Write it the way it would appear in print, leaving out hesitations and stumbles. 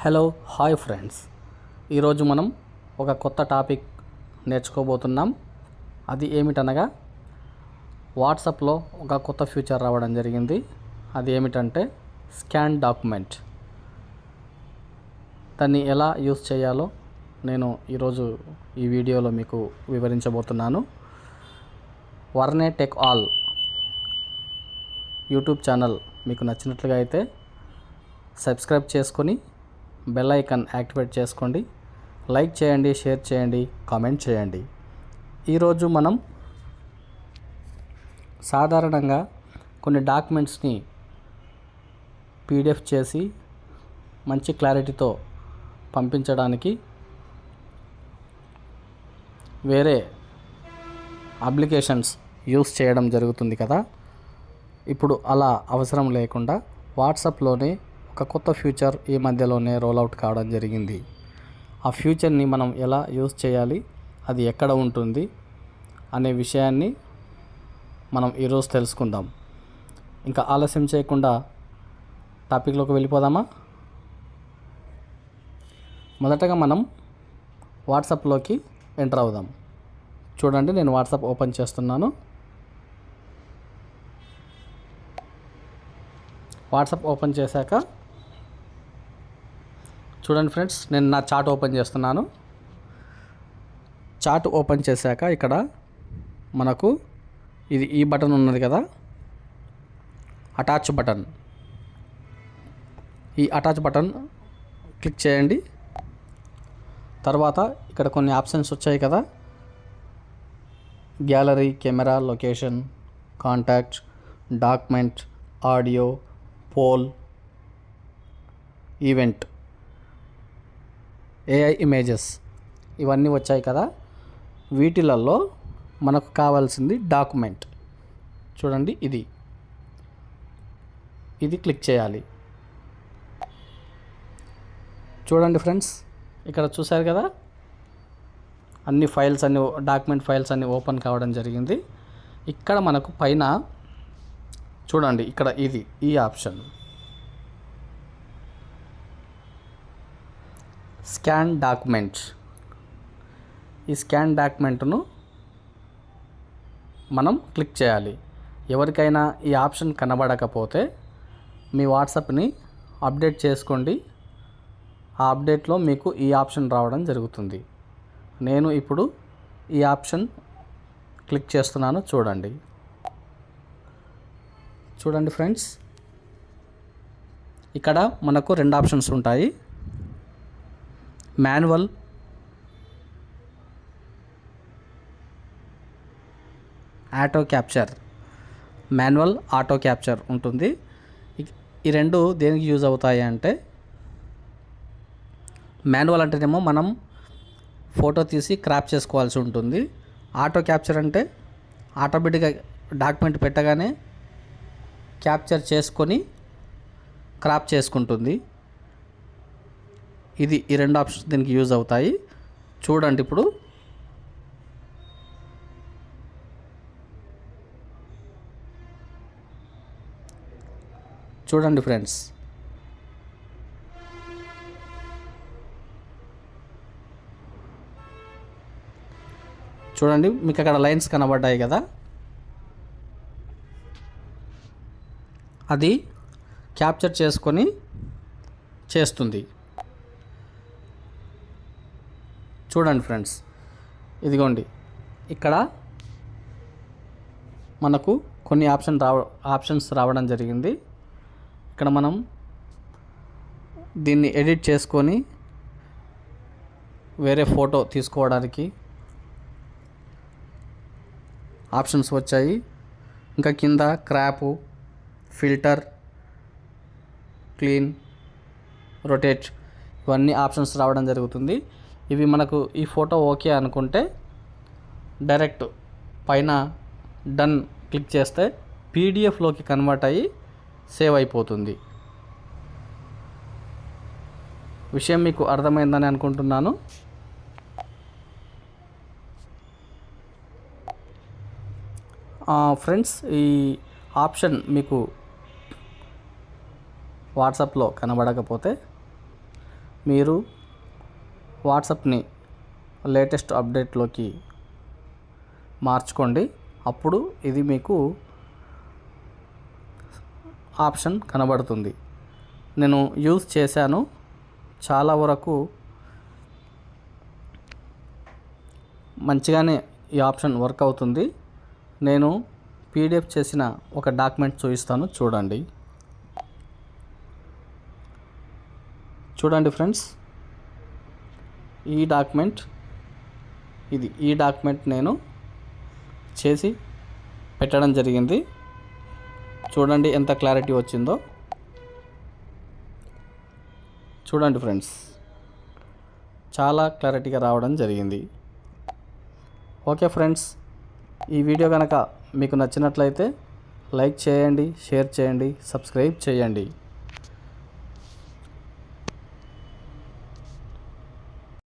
Hello hi friends, ఈరోజు మనం ఒక కొత్త టాపిక్ నేర్చుకోబోతున్నాం. అది ఏమిటనగా వాట్సాప్లో ఒక కొత్త ఫీచర్ రావడం జరిగింది. అది ఏమిటంటే స్కాన్ డాక్యుమెంట్. దాన్ని ఎలా యూస్ చేయాలో నేను ఈరోజు ఈ వీడియోలో మీకు వివరించబోతున్నాను. వర్నే టెక్ ఆల్ యూట్యూబ్ ఛానల్ మీకు నచ్చినట్లుగా అయితే సబ్స్క్రైబ్ చేసుకొని బెల్ ఐకాన్ యాక్టివేట్ చేసుకోండి. లైక్ చేయండి, షేర్ చేయండి, కామెంట్ చేయండి. ఈరోజు మనం సాధారణంగా కొన్ని డాక్యుమెంట్స్ని పీడిఎఫ్ చేసి మంచి క్లారిటీతో పంపించడానికి వేరే అప్లికేషన్స్ యూస్ చేయడం జరుగుతుంది కదా. ఇప్పుడు అలా అవసరం లేకుండా వాట్సాప్లోనే ఒక కొత్త ఫీచర్ ఈ మధ్యలోనే రోల్అవుట్ కావడం జరిగింది. ఆ ఫీచర్ని మనం ఎలా యూస్ చేయాలి, అది ఎక్కడ ఉంటుంది అనే విషయాన్ని మనం ఈరోజు తెలుసుకుందాం. ఇంకా ఆలస్యం చేయకుండా టాపిక్లోకి వెళ్ళిపోదామా? మొదటగా మనం వాట్సాప్లోకి ఎంటర్ అవుదాం. చూడండి, నేను వాట్సాప్ ఓపెన్ చేస్తున్నాను. వాట్సాప్ ఓపెన్ చేశాక చూడండి ఫ్రెండ్స్, నేను నా చాట్ ఓపెన్ చేస్తున్నాను. చాట్ ఓపెన్ చేశాక ఇక్కడ మనకు ఈ బటన్ ఉన్నది కదా, అటాచ్ బటన్. ఈ అటాచ్ బటన్ క్లిక్ చేయండి. తర్వాత ఇక్కడ కొన్ని ఆప్షన్స్ వచ్చాయి కదా, gallery, camera, location, contact, document, audio, poll, event, AI images, ఇవన్నీ వచ్చాయి కదా. వీటిలలో మనకు కావాల్సింది డాక్యుమెంట్. చూడండి, ఇది క్లిక్ చేయాలి. చూడండి ఫ్రెండ్స్, ఇక్కడ చూశారు కదా, అన్ని డాక్యుమెంట్ ఫైల్స్ అన్నీ ఓపెన్ కావడం జరిగింది. ఇక్కడ మనకు పైన చూడండి, ఇక్కడ ఈ ఆప్షన్ స్కాన్ డాక్యుమెంట్. ఈ స్కాన్ డాక్యుమెంట్ను మనం క్లిక్ చేయాలి. ఎవరికైనా ఈ ఆప్షన్ కనబడకపోతే మీ వాట్సాప్ని అప్డేట్ చేసుకోండి. ఆ అప్డేట్లో మీకు ఈ ఆప్షన్ రావడం జరుగుతుంది. నేను ఇప్పుడు ఈ ఆప్షన్ క్లిక్ చేస్తున్నాను. చూడండి ఫ్రెండ్స్, ఇక్కడ మనకు రెండు ఆప్షన్స్ ఉంటాయి. మాన్యువల్, ఆటో క్యాప్చర్ ఉంటుంది. ఈ రెండు దేనికి యూజ్ అవుతాయి అంటే, మాన్యువల్ అంటేనేమో మనం ఫోటో తీసి క్రాప్ చేసుకోవాల్సి ఉంటుంది. ఆటో క్యాప్చర్ అంటే ఆటోమేటిక్గా డాక్యుమెంట్ పెట్టగానే క్యాప్చర్ చేసుకొని క్రాప్ చేసుకుంటుంది. ఈ రెండు ఆప్షన్స్ దీనికి యూజ్ అవుతాయి. చూడండి, ఇప్పుడు చూడండి ఫ్రెండ్స్, చూడండి, మీకు అక్కడ లైన్స్ కనబడ్డాయి కదా, అది క్యాప్చర్ చేసుకొని చేస్తుంది. చూడండి ఫ్రెండ్స్, ఇదిగోండి, ఇక్కడ మనకు కొన్ని ఆప్షన్స్ రావడం జరిగింది. ఇక్కడ మనం దీన్ని ఎడిట్ చేసుకొని వేరే ఫోటో తీసుకోవడానికి ఆప్షన్స్ వచ్చాయి. ఇంకా కింద క్రాపు, ఫిల్టర్, క్లీన్, రొటేట్, ఇవన్నీ ఆప్షన్స్ రావడం జరుగుతుంది. ఇవి మనకు ఈ ఫోటో ఓకే అనుకుంటే డైరెక్ట్ పైన డన్ క్లిక్ చేస్తే పీడిఎఫ్లోకి కన్వర్ట్ అయ్యి సేవ్ అయిపోతుంది. విషయం మీకు అర్థమైందని అనుకుంటున్నాను. ఫ్రెండ్స్, ఈ ఆప్షన్ మీకు వాట్సాప్లో కనబడకపోతే మీరు వాట్సాప్ని లేటెస్ట్ అప్డేట్లోకి మార్చుకోండి. అప్పుడు ఇది మీకు ఆప్షన్ కనబడుతుంది. నేను యూజ్ చేశాను, చాలా వరకు మంచిగానే ఈ ఆప్షన్ వర్క్ అవుతుంది. నేను పీడిఎఫ్ చేసిన ఒక డాక్యుమెంట్ చూపిస్తాను, చూడండి ఫ్రెండ్స్. ఈ డాక్యుమెంట్ నేను చేసి పెట్టడం జరిగింది. చూడండి ఎంత క్లారిటీ వచ్చిందో. చూడండి ఫ్రెండ్స్, చాలా క్లారిటీగా రావడం జరిగింది. ఓకే ఫ్రెండ్స్, ఈ వీడియో కనుక మీకు నచ్చినట్లయితే లైక్ చేయండి, షేర్ చేయండి, సబ్స్క్రైబ్ చేయండి.